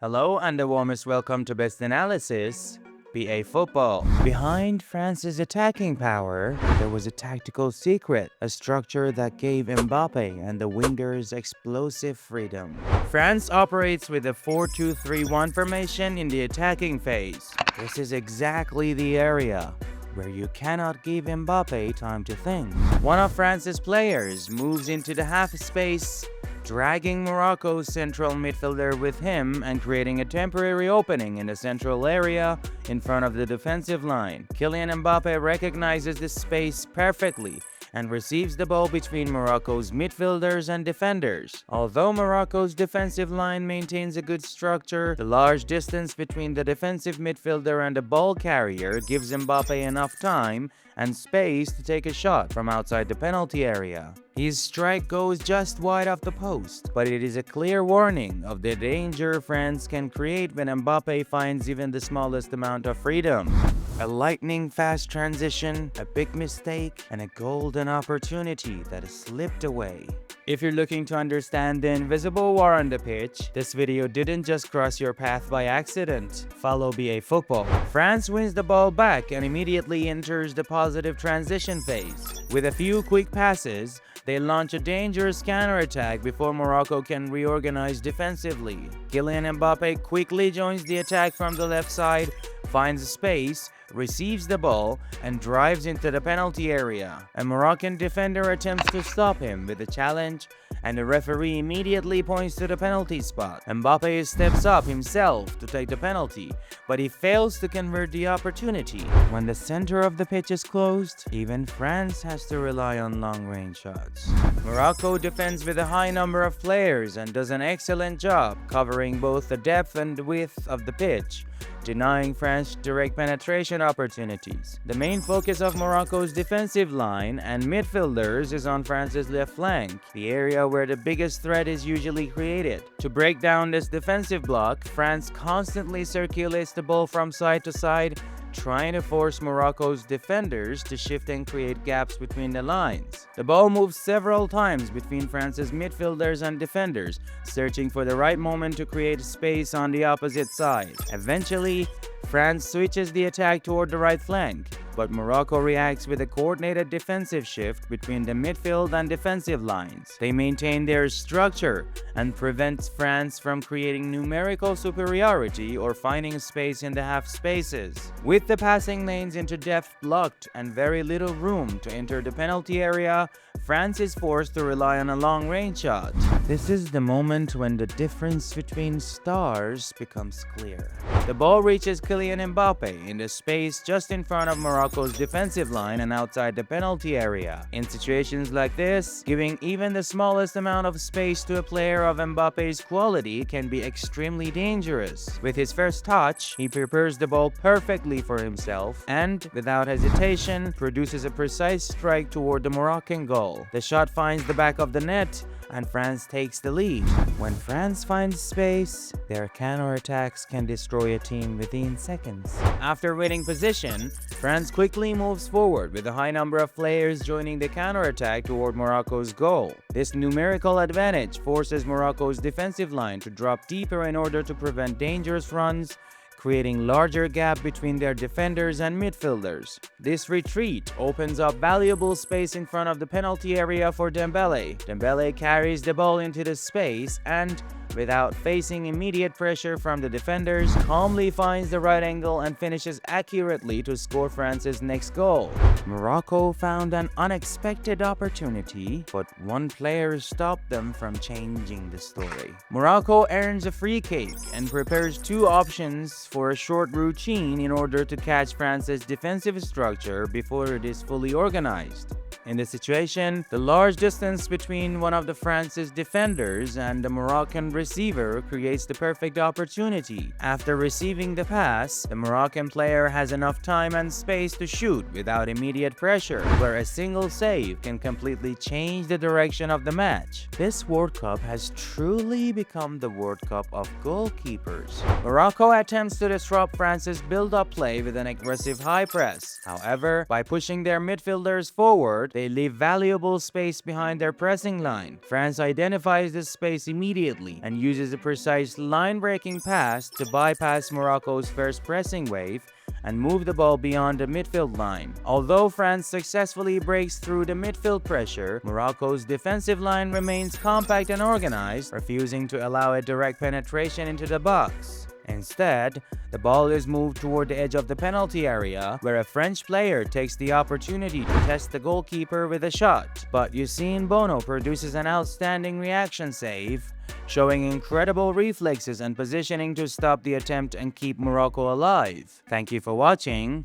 Hello and the warmest welcome to Best Analysis, BA Football. Behind France's attacking power, there was a tactical secret, a structure that gave Mbappe and the wingers explosive freedom. France operates with a 4-2-3-1 formation in the attacking phase. This is exactly the area where you cannot give Mbappe time to think. One of France's players moves into the half space, dragging Morocco's central midfielder with him and creating a temporary opening in the central area in front of the defensive line. Kylian Mbappé recognizes this space perfectly and receives the ball between Morocco's midfielders and defenders. Although Morocco's defensive line maintains a good structure, the large distance between the defensive midfielder and the ball carrier gives Mbappe enough time and space to take a shot from outside the penalty area. His strike goes just wide of the post, but it is a clear warning of the danger France can create when Mbappe finds even the smallest amount of freedom. A lightning-fast transition, a big mistake, and a golden opportunity that has slipped away. If you're looking to understand the invisible war on the pitch, this video didn't just cross your path by accident. Follow BA Football. France wins the ball back and immediately enters the positive transition phase. With a few quick passes, they launch a dangerous counter-attack before Morocco can reorganize defensively. Kylian Mbappé quickly joins the attack from the left side, finds space, receives the ball, and drives into the penalty area. A Moroccan defender attempts to stop him with a challenge, and the referee immediately points to the penalty spot. Mbappe steps up himself to take the penalty, but he fails to convert the opportunity. When the center of the pitch is closed, even France has to rely on long-range shots. Morocco defends with a high number of players and does an excellent job covering both the depth and the width of the pitch, denying France direct penetration opportunities. The main focus of Morocco's defensive line and midfielders is on France's left flank, the area where the biggest threat is usually created. To break down this defensive block, France constantly circulates the ball from side to side, trying to force Morocco's defenders to shift and create gaps between the lines. The ball moves several times between France's midfielders and defenders, searching for the right moment to create space on the opposite side. Eventually, France switches the attack toward the right flank, but Morocco reacts with a coordinated defensive shift between the midfield and defensive lines. They maintain their structure and prevent France from creating numerical superiority or finding space in the half spaces. With the passing lanes into depth blocked and very little room to enter the penalty area, France is forced to rely on a long-range shot. This is the moment when the difference between stars becomes clear. The ball reaches Kylian Mbappé in the space just in front of Morocco's defensive line and outside the penalty area. In situations like this, giving even the smallest amount of space to a player of Mbappe's quality can be extremely dangerous. With his first touch, he prepares the ball perfectly for himself and, without hesitation, produces a precise strike toward the Moroccan goal. The shot finds the back of the net, and France takes the lead. When France finds space, their counterattacks can destroy a team within seconds. After winning position, France quickly moves forward with a high number of players joining the counterattack toward Morocco's goal. This numerical advantage forces Morocco's defensive line to drop deeper in order to prevent dangerous runs, creating larger gap between their defenders and midfielders. This retreat opens up valuable space in front of the penalty area for Dembélé. Dembélé carries the ball into the space and, without facing immediate pressure from the defenders, calmly finds the right angle and finishes accurately to score France's next goal. Morocco found an unexpected opportunity, but one player stopped them from changing the story. Morocco earns a free kick and prepares two options for a short routine in order to catch France's defensive structure before it is fully organized. In this situation, the large distance between one of France's defenders and the Moroccan receiver creates the perfect opportunity. After receiving the pass, the Moroccan player has enough time and space to shoot without immediate pressure, where a single save can completely change the direction of the match. This World Cup has truly become the World Cup of goalkeepers. Morocco attempts to disrupt France's build-up play with an aggressive high press. However, by pushing their midfielders forward, They leave valuable space behind their pressing line. France identifies this space immediately and uses a precise line-breaking pass to bypass Morocco's first pressing wave and move the ball beyond the midfield line. Although France successfully breaks through the midfield pressure, Morocco's defensive line remains compact and organized, refusing to allow a direct penetration into the box. Instead, the ball is moved toward the edge of the penalty area, where a French player takes the opportunity to test the goalkeeper with a shot. But Usain Bono produces an outstanding reaction save, showing incredible reflexes and positioning to stop the attempt and keep Morocco alive. Thank you for watching.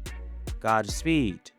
Godspeed.